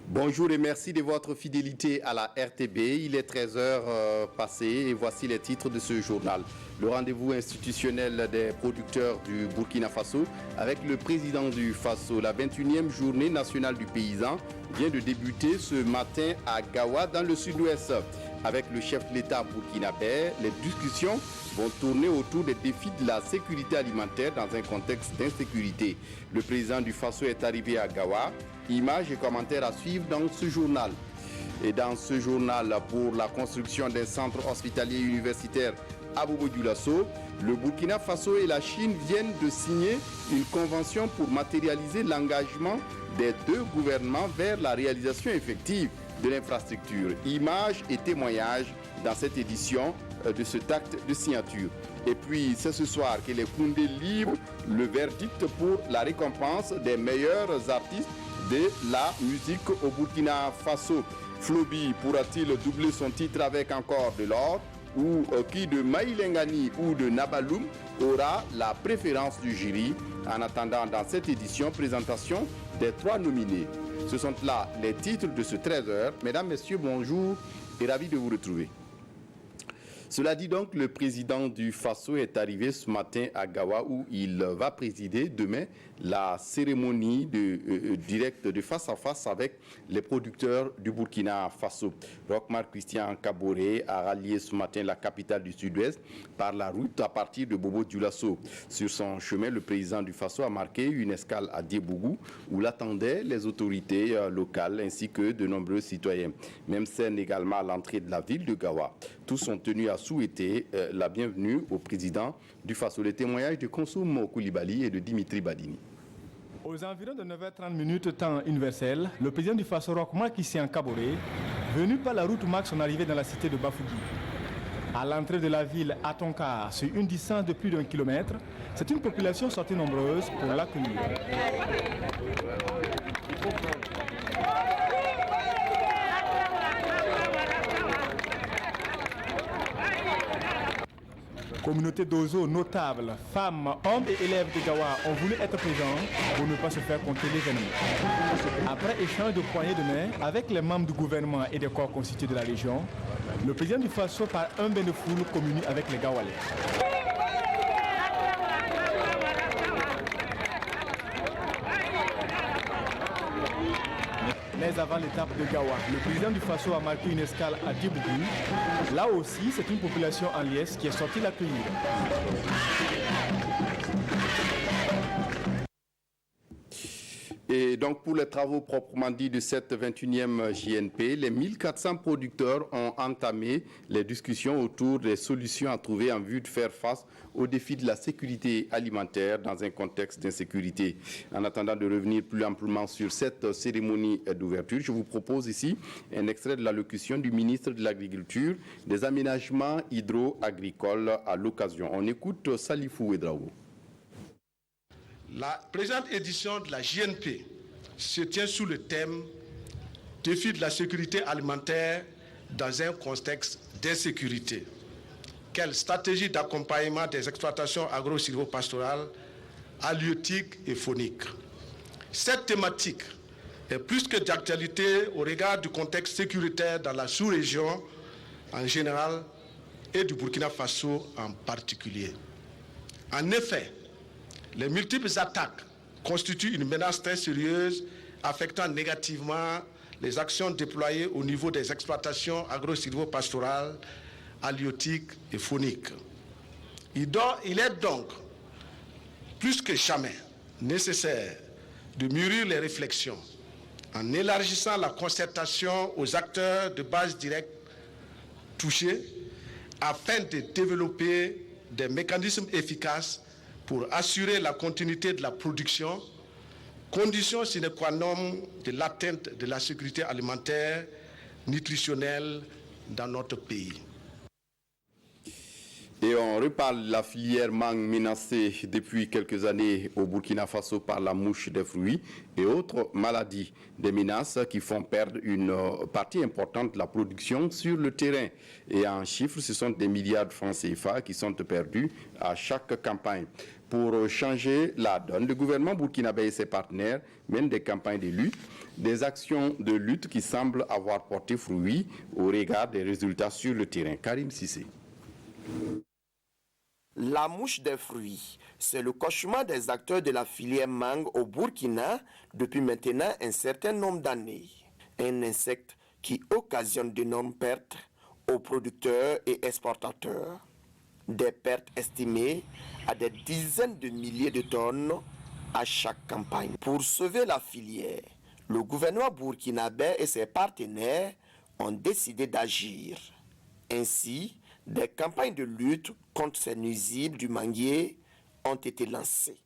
Bonjour et merci de votre fidélité à la RTB. Il est 13h passé et voici les titres de ce journal. Le rendez-vous institutionnel des producteurs du Burkina Faso avec le président du Faso. La 21e journée nationale du paysan vient de débuter ce matin à Gawa dans le sud-ouest. Avec le chef de l'État burkinabé, les discussions vont tourner autour des défis de la sécurité alimentaire dans un contexte d'insécurité. Le président du Faso est arrivé à Gawa. Images et commentaires à suivre dans ce journal. Et dans ce journal, pour la construction d'un centre hospitalier universitaire à Bobo-Dioulasso, le Burkina Faso et la Chine viennent de signer une convention pour matérialiser l'engagement des deux gouvernements vers la réalisation effective de l'infrastructure. Images et témoignages dans cette édition de cet acte de signature. Et puis, c'est ce soir que les Koundé livrent le verdict pour la récompense des meilleurs artistes de la musique au Burkina Faso. Flobi pourra-t-il doubler son titre avec encore de l'or? Ou qui de Maïlengani ou de Nabaloum aura la préférence du jury? En attendant, dans cette édition, présentation des 3 nominés. Ce sont là les titres de ce 13h. Mesdames, Messieurs, bonjour et ravi de vous retrouver. Cela dit donc, le président du Faso est arrivé ce matin à Gawa où il va présider demain la cérémonie directe de face à face avec les producteurs du Burkina Faso. Rochmar Christian Kaboré a rallié ce matin la capitale du Sud-Ouest par la route à partir de Bobo-Dioulasso. Sur son chemin, le président du Faso a marqué une escale à Diebougou où l'attendaient les autorités locales ainsi que de nombreux citoyens. Même scène également à l'entrée de la ville de Gawa. Tous sont tenus à souhaiter la bienvenue au président du Faso. Les témoignages de Konsoum Koulibaly et de Dimitri Badini. Aux environs de 9h30 temps universel, le président du Faso, Rochmar Christian Kaboré, venu par la route, marque son arrivée dans la cité de Bafougi. À l'entrée de la ville, à Tonka, sur une distance de plus d'1 kilomètre, c'est une population sortie nombreuse pour l'accueillir. Communauté d'oiseaux notables, femmes, hommes et élèves de Gawa ont voulu être présents pour ne pas se faire compter les ennemis. Après échange de poignées de main avec les membres du gouvernement et des corps constitués de la région, le président du Faso par un bain de foule communie avec les Gawalais. Mais avant l'étape de Gawa, le président du Faso a marqué une escale à Diebougou. Là aussi, c'est une population en liesse qui est sortie l'accueillir. Et donc pour les travaux proprement dits de cette 21e JNP, les 1400 producteurs ont entamé les discussions autour des solutions à trouver en vue de faire face aux défis de la sécurité alimentaire dans un contexte d'insécurité. En attendant de revenir plus amplement sur cette cérémonie d'ouverture, je vous propose ici un extrait de l'allocution du ministre de l'Agriculture, des Aménagements hydro-agricoles à l'occasion. On écoute Salifou Ouedraogo. La présente édition de la JNP se tient sous le thème « Défi de la sécurité alimentaire dans un contexte d'insécurité ». Quelle stratégie d'accompagnement des exploitations agro-silvopastorales, halieutiques et fauniques? Cette thématique est plus que d'actualité au regard du contexte sécuritaire dans la sous-région en général et du Burkina Faso en particulier. En effet, les multiples attaques constituent une menace très sérieuse affectant négativement les actions déployées au niveau des exploitations agro-silvopastorales, halieutiques et fauniques. Il est donc plus que jamais nécessaire de mûrir les réflexions en élargissant la concertation aux acteurs de base directe touchés afin de développer des mécanismes efficaces pour assurer la continuité de la production, condition sine qua non de l'atteinte de la sécurité alimentaire, nutritionnelle dans notre pays. Et on reparle de la filière mangue menacée depuis quelques années au Burkina Faso par la mouche des fruits et autres maladies. Des menaces qui font perdre une partie importante de la production sur le terrain. Et en chiffres, ce sont des milliards de francs CFA qui sont perdus à chaque campagne. Pour changer la donne, le gouvernement burkinabé et ses partenaires mènent des campagnes de lutte, des actions de lutte qui semblent avoir porté fruit au regard des résultats sur le terrain. Karim Sissé. La mouche des fruits, c'est le cauchemar des acteurs de la filière mangue au Burkina depuis maintenant un certain nombre d'années. Un insecte qui occasionne d'énormes pertes aux producteurs et exportateurs. Des pertes estimées à des dizaines de milliers de tonnes à chaque campagne. Pour sauver la filière, le gouvernement burkinabé et ses partenaires ont décidé d'agir. Ainsi, des campagnes de lutte contre ces nuisibles du manguier ont été lancées.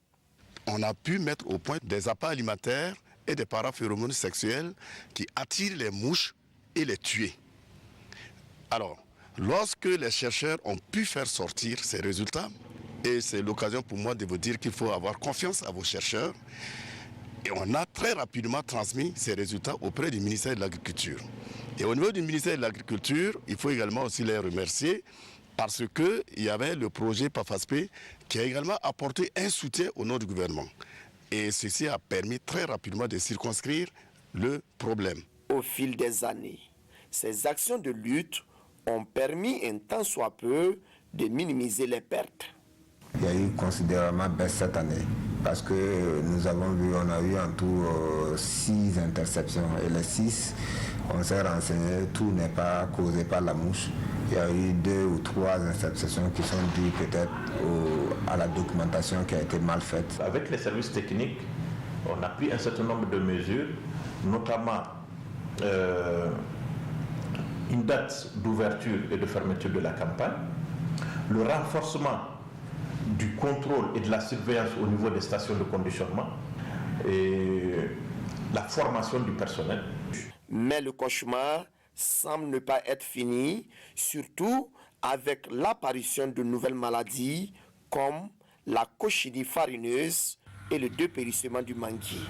On a pu mettre au point des appâts alimentaires et des paraphéromones sexuels qui attirent les mouches et les tuer. Alors, lorsque les chercheurs ont pu faire sortir ces résultats, et c'est l'occasion pour moi de vous dire qu'il faut avoir confiance à vos chercheurs, et on a très rapidement transmis ces résultats auprès du ministère de l'Agriculture. Et au niveau du ministère de l'Agriculture, il faut également aussi les remercier parce qu'il y avait le projet PAFASP qui a également apporté un soutien au nom du gouvernement. Et ceci a permis très rapidement de circonscrire le problème. Au fil des années, ces actions de lutte ont permis un tant soit peu de minimiser les pertes. Il y a eu considérablement baisse cette année parce que nous avons vu, on a eu en tout 6 interceptions et les 6, on s'est renseigné, tout n'est pas causé par la mouche. Il y a eu 2 ou 3 interceptions qui sont dues peut-être à la documentation qui a été mal faite. Avec les services techniques, on a pris un certain nombre de mesures, notamment une date d'ouverture et de fermeture de la campagne, le renforcement du contrôle et de la surveillance au niveau des stations de conditionnement et la formation du personnel. Mais le cauchemar semble ne pas être fini, surtout avec l'apparition de nouvelles maladies comme la coccidie farineuse et le dépérissement du manguier.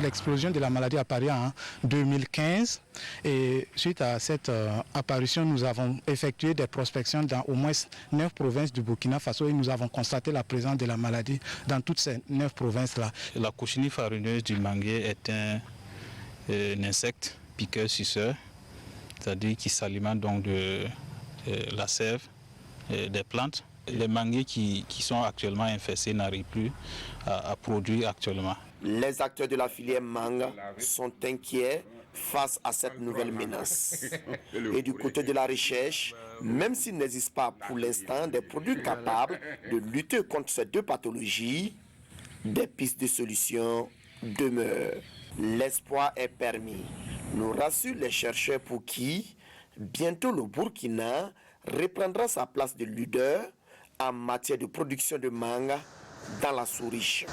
L'explosion de la maladie apparut en 2015 et suite à cette apparition, nous avons effectué des prospections dans au moins 9 provinces du Burkina Faso et nous avons constaté la présence de la maladie dans toutes ces 9 provinces-là. La coccinelle farineuse du manguier est un insecte piqueur-suceur, c'est-à-dire qui s'alimente donc de la sève des plantes. Les manguiers qui sont actuellement infestés n'arrivent plus à produire actuellement. Les acteurs de la filière mangue sont inquiets face à cette nouvelle menace. Et du côté de la recherche, même s'il n'existe pas pour l'instant des produits capables de lutter contre ces 2 pathologies, des pistes de solutions demeurent. L'espoir est permis, nous rassurent les chercheurs pour qui, bientôt le Burkina reprendra sa place de leader en matière de production de mangue dans la sous-région.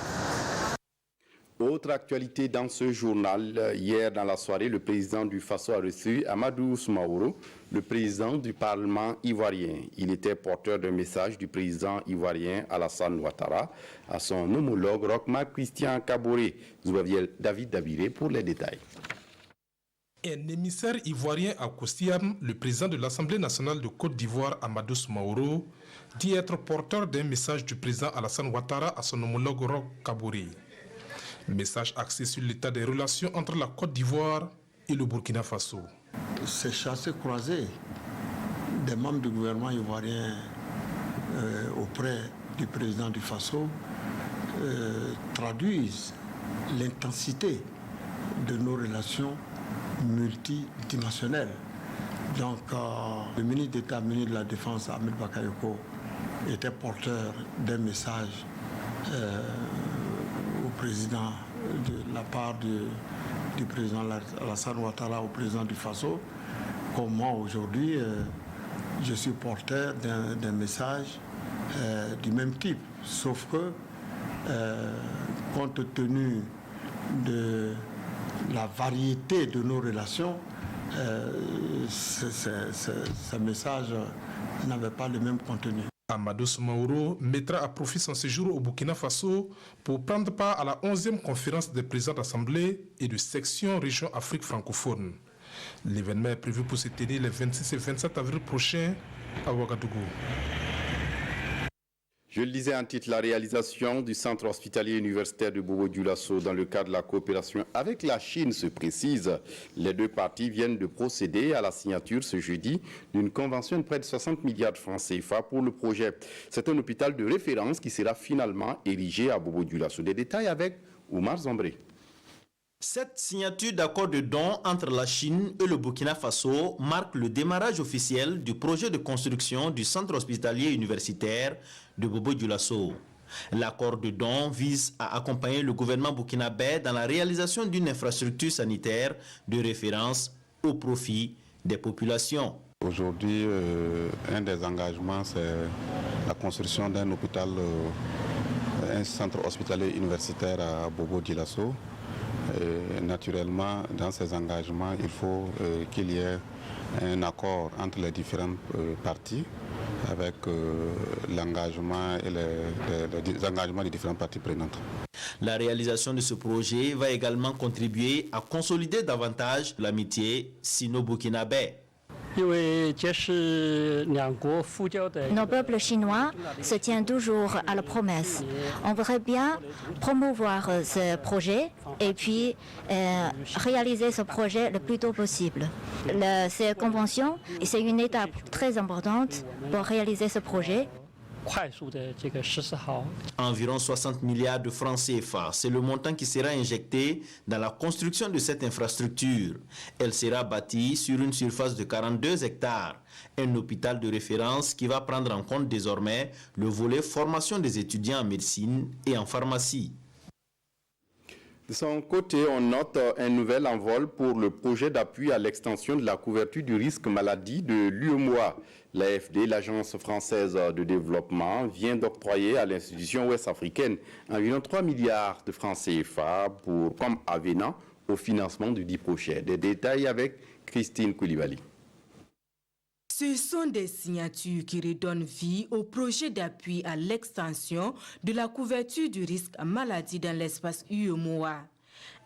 Autre actualité dans ce journal, hier dans la soirée, le président du Faso a reçu Amadou Soumaoro, le président du Parlement ivoirien. Il était porteur d'un message du président ivoirien Alassane Ouattara à son homologue Roch-Marc Christian Kaboré. Zouaviel David Dabiré pour les détails. Un émissaire ivoirien à Kostiam, le président de l'Assemblée nationale de Côte d'Ivoire, Amadou Soumaoro, dit être porteur d'un message du président Alassane Ouattara à son homologue Roch Kaboré. Message axé sur l'état des relations entre la Côte d'Ivoire et le Burkina Faso. Ces chassés-croisés des membres du gouvernement ivoirien auprès du président du Faso traduisent l'intensité de nos relations multidimensionnelles. Donc, le ministre d'État, ministre de la Défense, Ahmed Bakayoko, était porteur d'un message au président de la part du président Alassane Ouattara au président du Faso, comme moi aujourd'hui, je suis porteur d'un message du même type, sauf que compte tenu de la variété de nos relations, ce message n'avait pas le même contenu. Amadou Soumaoro mettra à profit son séjour au Burkina Faso pour prendre part à la 11e conférence des présidents d'Assemblée et de section région Afrique francophone. L'événement est prévu pour se tenir les 26 et 27 avril prochains à Ouagadougou. Je le disais en titre, la réalisation du centre hospitalier universitaire de Bobo-Dioulasso dans le cadre de la coopération avec la Chine se précise. Les deux parties viennent de procéder à la signature ce jeudi d'une convention de près de 60 milliards de francs CFA pour le projet. C'est un hôpital de référence qui sera finalement érigé à Bobo-Dioulasso. Des détails avec Oumar Zambré. Cette signature d'accord de don entre la Chine et le Burkina Faso marque le démarrage officiel du projet de construction du centre hospitalier universitaire de Bobo-Dioulasso. L'accord de don vise à accompagner le gouvernement burkinabé dans la réalisation d'une infrastructure sanitaire de référence au profit des populations. Aujourd'hui, un des engagements, c'est la construction d'un hôpital, un centre hospitalier universitaire à Bobo-Dioulasso. Naturellement, dans ces engagements, il faut qu'il y ait un accord entre les différentes parties avec l'engagement et les engagements des différentes parties prenantes. La réalisation de ce projet va également contribuer à consolider davantage l'amitié sino-burkinabé. Nos peuples chinois se tiennent toujours à la promesse. On voudrait bien promouvoir ce projet et puis réaliser ce projet le plus tôt possible. Cette convention, c'est une étape très importante pour réaliser ce projet. Environ 60 milliards de francs CFA, c'est le montant qui sera injecté dans la construction de cette infrastructure. Elle sera bâtie sur une surface de 42 hectares. Un hôpital de référence qui va prendre en compte désormais le volet formation des étudiants en médecine et en pharmacie. De son côté, on note un nouvel envol pour le projet d'appui à l'extension de la couverture du risque maladie de l'UEMOA. L'AFD, l'Agence française de développement, vient d'octroyer à l'institution ouest-africaine environ 3 milliards de francs CFA comme avenant au financement du dit projet. Des détails avec Christine Koulibaly. Ce sont des signatures qui redonnent vie au projet d'appui à l'extension de la couverture du risque maladie dans l'espace UEMOA.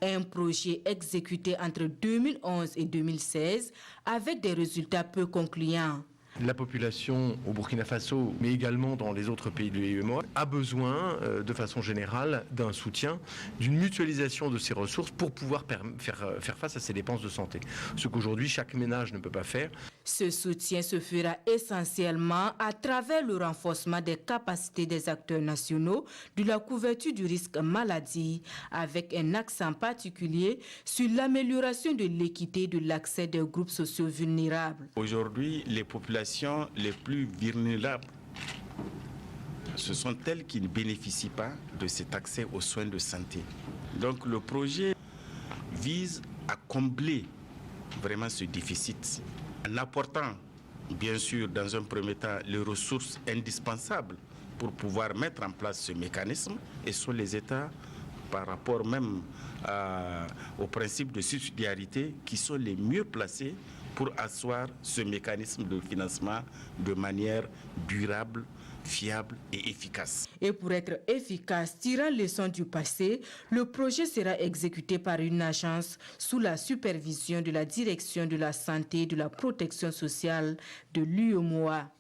Un projet exécuté entre 2011 et 2016 avec des résultats peu concluants. La population au Burkina Faso, mais également dans les autres pays de l'UEMOA, a besoin, de façon générale, d'un soutien, d'une mutualisation de ses ressources pour pouvoir faire face à ses dépenses de santé. Ce qu'aujourd'hui, chaque ménage ne peut pas faire. Ce soutien se fera essentiellement à travers le renforcement des capacités des acteurs nationaux de la couverture du risque maladie, avec un accent particulier sur l'amélioration de l'équité de l'accès des groupes sociaux vulnérables. Aujourd'hui, les populations les plus vulnérables, ce sont elles qui ne bénéficient pas de cet accès aux soins de santé. Donc le projet vise à combler vraiment ce déficit en apportant, bien sûr, dans un premier temps, les ressources indispensables pour pouvoir mettre en place ce mécanisme, et sont les États, par rapport même au principe de subsidiarité, qui sont les mieux placés pour asseoir ce mécanisme de financement de manière durable, fiable et efficace. Et pour être efficace, tirant leçon du passé, le projet sera exécuté par une agence sous la supervision de la Direction de la santé et de la protection sociale de l'UEMOA.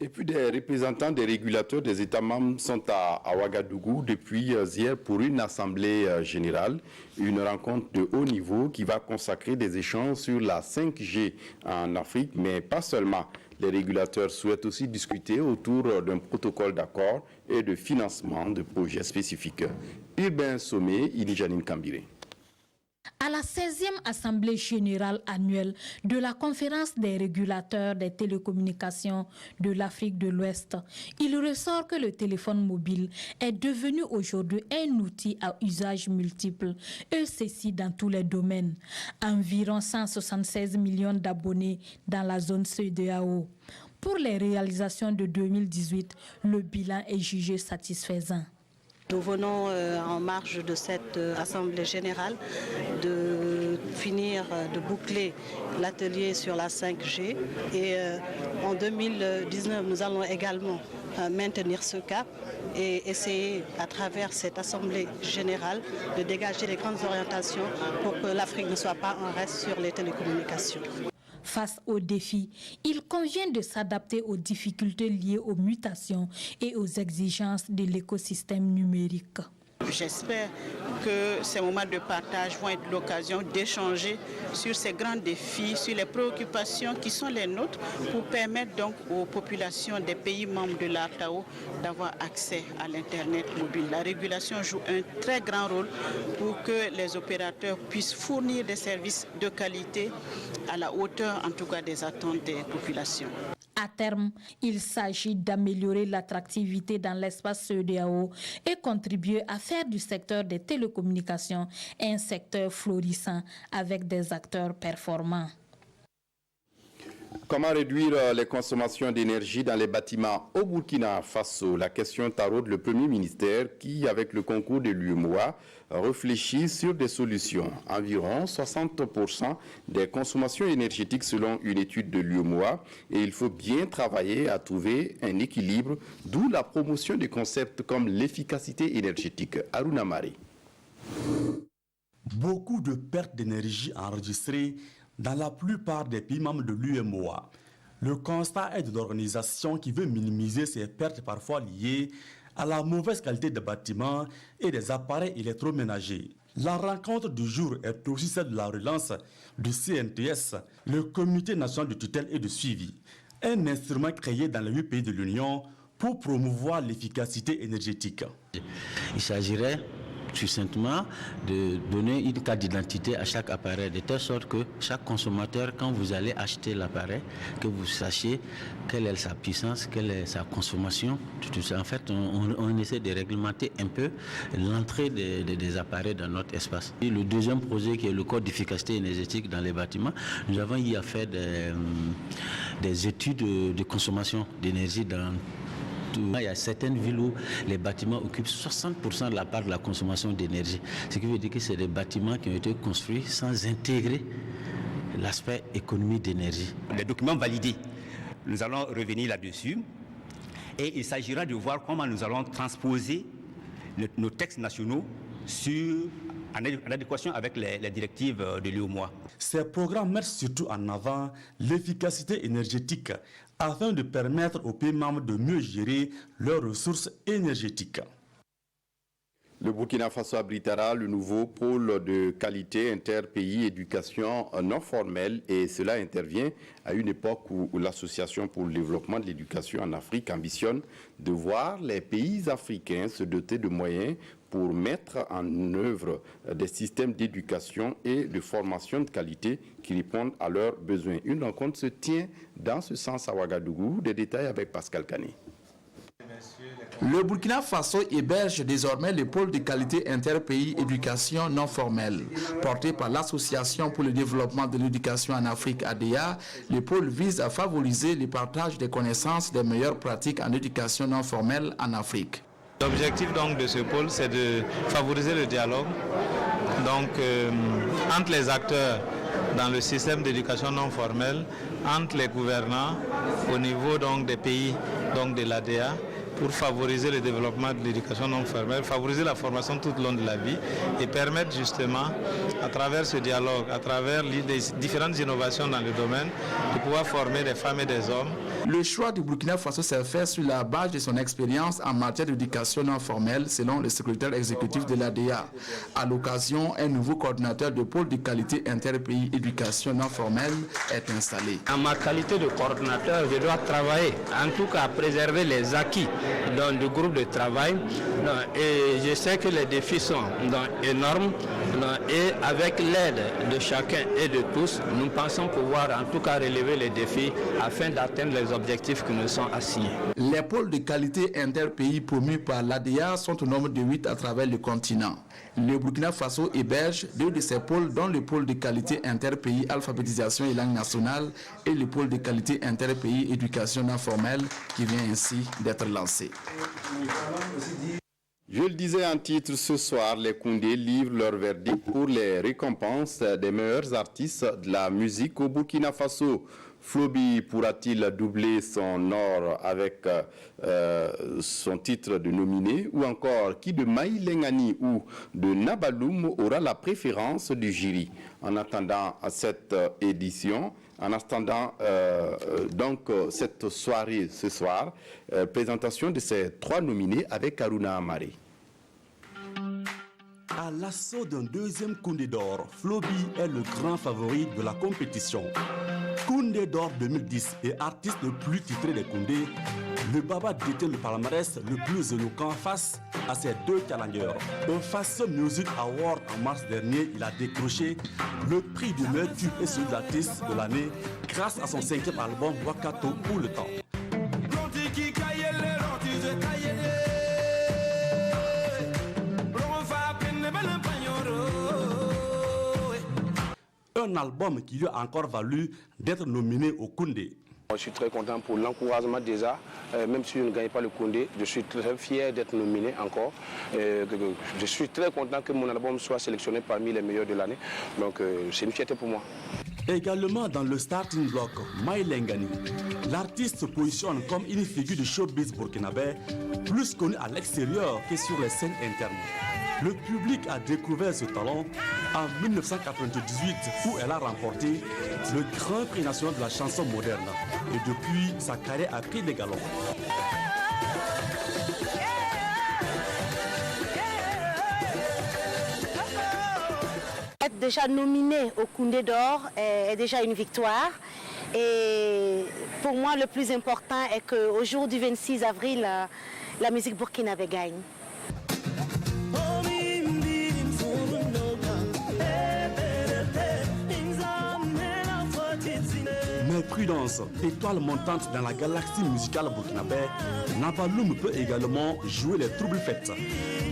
Et puis des représentants des régulateurs des États membres sont à Ouagadougou depuis hier pour une assemblée générale, une rencontre de haut niveau qui va consacrer des échanges sur la 5G en Afrique, mais pas seulement. Les régulateurs souhaitent aussi discuter autour d'un protocole d'accord et de financement de projets spécifiques. Urbain Sommet, Inijanine Kambiré. À la 16e Assemblée générale annuelle de la Conférence des régulateurs des télécommunications de l'Afrique de l'Ouest, il ressort que le téléphone mobile est devenu aujourd'hui un outil à usage multiple, et ceci dans tous les domaines. Environ 176 millions d'abonnés dans la zone CEDEAO. Pour les réalisations de 2018, le bilan est jugé satisfaisant. Nous venons en marge de cette Assemblée générale de finir de boucler l'atelier sur la 5G et en 2019 nous allons également maintenir ce cap et essayer à travers cette Assemblée générale de dégager les grandes orientations pour que l'Afrique ne soit pas en reste sur les télécommunications. Face aux défis, il convient de s'adapter aux difficultés liées aux mutations et aux exigences de l'écosystème numérique. J'espère que ces moments de partage vont être l'occasion d'échanger sur ces grands défis, sur les préoccupations qui sont les nôtres pour permettre donc aux populations des pays membres de l'ARTAO d'avoir accès à l'Internet mobile. La régulation joue un très grand rôle pour que les opérateurs puissent fournir des services de qualité à la hauteur en tout cas des attentes des populations. À terme, il s'agit d'améliorer l'attractivité dans l'espace CEDEAO et contribuer à faire du secteur des télécommunications un secteur florissant avec des acteurs performants. Comment réduire les consommations d'énergie dans les bâtiments au Burkina Faso? La question taraude le Premier ministère qui, avec le concours de l'UEMOA, réfléchit sur des solutions. Environ 60% des consommations énergétiques selon une étude de l'UEMOA, et il faut bien travailler à trouver un équilibre, d'où la promotion des concepts comme l'efficacité énergétique. Aruna Mari. Beaucoup de pertes d'énergie enregistrées dans la plupart des pays membres de l'UEMOA. Le constat est de l'organisation qui veut minimiser ces pertes parfois liées à la mauvaise qualité des bâtiments et des appareils électroménagers. La rencontre du jour est aussi celle de la relance du CNTS, le Comité national de tutelle et de suivi, un instrument créé dans les 8 pays de l'Union pour promouvoir l'efficacité énergétique. Il s'agirait succinctement de donner une carte d'identité à chaque appareil, de telle sorte que chaque consommateur, quand vous allez acheter l'appareil, que vous sachiez quelle est sa puissance, quelle est sa consommation. Tout ça. En fait, on essaie de réglementer un peu l'entrée des appareils dans notre espace. Et le deuxième projet, qui est le code d'efficacité énergétique dans les bâtiments, nous avons y à faire des études de consommation d'énergie dans il y a certaines villes où les bâtiments occupent 60% de la part de la consommation d'énergie. Ce qui veut dire que c'est des bâtiments qui ont été construits sans intégrer l'aspect économie d'énergie. Les documents validés, nous allons revenir là-dessus. Et il s'agira de voir comment nous allons transposer nos textes nationaux en adéquation avec les directives de l'UEMOA. Ces programmes mettent surtout en avant l'efficacité énergétique afin de permettre aux pays membres de mieux gérer leurs ressources énergétiques. Le Burkina Faso abritera le nouveau pôle de qualité interpays éducation non formelle, et cela intervient à une époque où l'Association pour le développement de l'éducation en Afrique ambitionne de voir les pays africains se doter de moyens pour mettre en œuvre des systèmes d'éducation et de formation de qualité qui répondent à leurs besoins. Une rencontre se tient dans ce sens à Ouagadougou. Des détails avec Pascal Kané. Le Burkina Faso héberge désormais le pôle de qualité interpays éducation non formelle. Porté par l'Association pour le développement de l'éducation en Afrique ADEA, le pôle vise à favoriser le partage des connaissances des meilleures pratiques en éducation non formelle en Afrique. L'objectif donc de ce pôle, c'est de favoriser le dialogue entre les acteurs dans le système d'éducation non formelle, entre les gouvernants au niveau des pays de l'ADEA, pour favoriser le développement de l'éducation non formelle, favoriser la formation tout au long de la vie et permettre justement, à travers ce dialogue, à travers les différentes innovations dans le domaine, de pouvoir former des femmes et des hommes. Le choix du Burkina Faso s'est fait sur la base de son expérience en matière d'éducation non formelle, selon le secrétaire exécutif de l'ADEA. À l'occasion, un nouveau coordinateur de pôle de qualité interpays éducation non formelle est installé. En ma qualité de coordinateur, je dois travailler, en tout cas à préserver les acquis dans le groupe de travail, et je sais que les défis sont énormes, et avec l'aide de chacun et de tous, nous pensons pouvoir en tout cas relever les défis afin d'atteindre les objectifs qui nous sont assignés. Les pôles de qualité interpays promus par l'ADEA sont au nombre de 8 à travers le continent. Le Burkina Faso héberge 2 de ces pôles, dont le pôle de qualité interpays alphabétisation et langue nationale et le pôle de qualité interpays éducation non formelle qui vient ainsi d'être lancé. Je le disais en titre, ce soir, les Koundé livrent leur verdict pour les récompenses des meilleurs artistes de la musique au Burkina Faso. Flobi pourra-t-il doubler son or avec son titre de nominé, ou encore qui de Maï Lengani ou de Nabaloum aura la préférence du jury? En attendant cette édition, En attendant cette soirée ce soir, présentation de ces 3 nominés avec Karuna Amare. À l'assaut d'un deuxième Koundé d'or, Flobi est le grand favori de la compétition. Koundé d'or 2010 et artiste le plus titré des Koundé, le Baba détient le palmarès le plus éloquent face à ses 2 challengers. Au Faso Music Award en mars dernier, il a décroché le prix du meilleur tube et celui d'artiste de l'année grâce à son 5e album Wakato pour le temps. Un album qui lui a encore valu d'être nominé au Koundé. Je suis très content pour l'encouragement déjà, même si je ne gagne pas le Koundé, je suis très fier d'être nominé encore. Je suis très content que mon album soit sélectionné parmi les meilleurs de l'année, donc c'est une fierté pour moi. Également dans le starting block, Maïlengani, l'artiste se positionne comme une figure de showbiz burkinabé, plus connue à l'extérieur que sur les scènes internes. Le public a découvert ce talent en 1998 où elle a remporté le Grand Prix national de la chanson moderne. Et depuis, sa carrière a pris des galons. Être déjà nominé au Koundé d'or est déjà une victoire. Et pour moi, le plus important est qu'au jour du 26 avril, la musique burkinabé gagne. Mais prudence, étoile montante dans la galaxie musicale burkinabé, Nabaloum peut également jouer les troubles fêtes.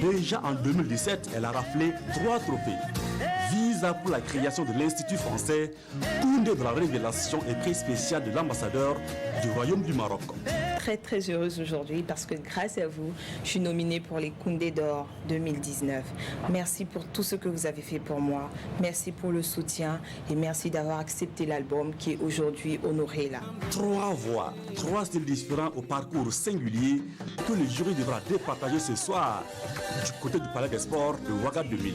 Déjà en 2017, elle a raflé 3 trophées. Visa pour la création de l'Institut français, Koundé de la révélation et prix spécial de l'ambassadeur du Royaume du Maroc. Très heureuse aujourd'hui parce que grâce à vous, je suis nominée pour les Koundé d'or 2019. Merci pour tout ce que vous avez fait pour moi. Merci pour le soutien et merci d'avoir accepté l'album qui est aujourd'hui honoré là. 3 voix, 3 styles différents au parcours singulier que le jury devra départager ce soir du côté du Palais des Sports de Ouaga 2000.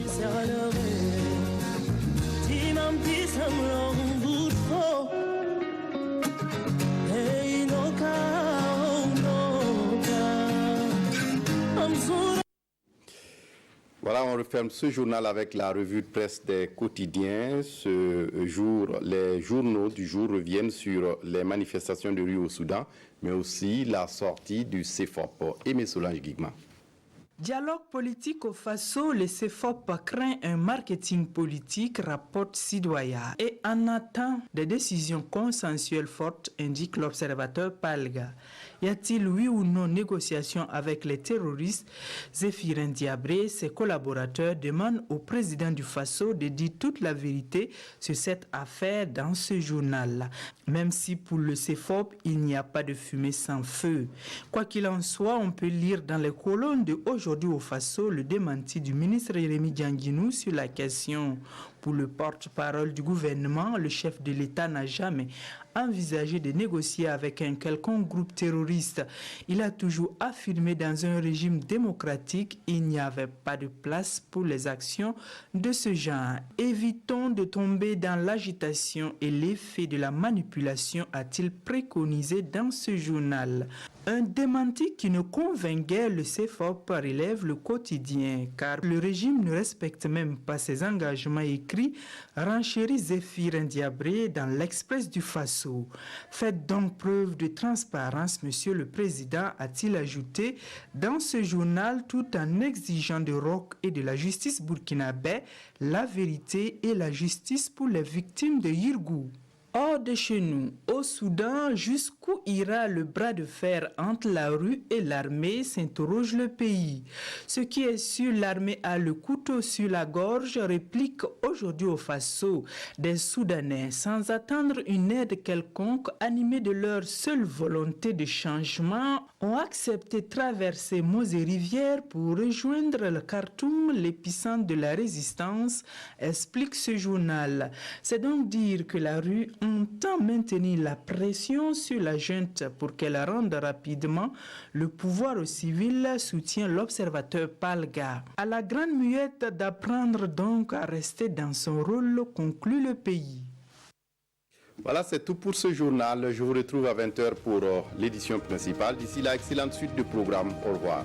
Voilà, on referme ce journal avec la revue de presse des quotidiens. Ce jour, les journaux du jour reviennent sur les manifestations de rue au Soudan, mais aussi la sortie du CEFOP. Aimé Solange Guigma. Dialogue politique au Faso, le CEFOP craint un marketing politique, rapporte Sidoya, et en attend des décisions consensuelles fortes, indique l'observateur Palga. Y a-t-il oui ou non négociation avec les terroristes? Zéphirin Diabré, ses collaborateurs demandent au président du Faso de dire toute la vérité sur cette affaire dans ce journal. Même si pour le CEFOP, il n'y a pas de fumée sans feu. Quoi qu'il en soit, on peut lire dans les colonnes de Aujourd'hui au Faso le démenti du ministre Rémi Dianguinou sur la question. Pour le porte-parole du gouvernement, le chef de l'État n'a jamais envisagé de négocier avec un quelconque groupe terroriste. Il a toujours affirmé dans un régime démocratique, il n'y avait pas de place pour les actions de ce genre. Évitons de tomber dans l'agitation et l'effet de la manipulation, a-t-il préconisé dans ce journal. Un démenti qui ne convainc guère le CEFOP, relève le quotidien, car le régime ne respecte même pas ses engagements écrits, renchérit Zéphirin Diabré dans l'Express du Faso. Faites donc preuve de transparence, Monsieur le Président, a-t-il ajouté dans ce journal, tout en exigeant de Roch et de la justice burkinabé la vérité et la justice pour les victimes de Yirgou. Hors de chez nous, au Soudan, jusqu'où ira le bras de fer entre la rue et l'armée, s'interroge le pays. Ce qui est sûr, l'armée a le couteau sur la gorge, réplique aujourd'hui au Faso des Soudanais, sans attendre une aide quelconque, animés de leur seule volonté de changement, ont accepté de traverser monts et rivières pour rejoindre le Khartoum, l'épicentre de la résistance, explique ce journal. C'est donc dire que la rue entend maintenir la pression sur la junte pour qu'elle rende rapidement le pouvoir aux civils, soutient l'observateur Palga. À la grande muette d'apprendre donc à rester dans son rôle, conclut le pays. Voilà, c'est tout pour ce journal. Je vous retrouve à 20h pour l'édition principale. D'ici là, excellente suite de programme. Au revoir.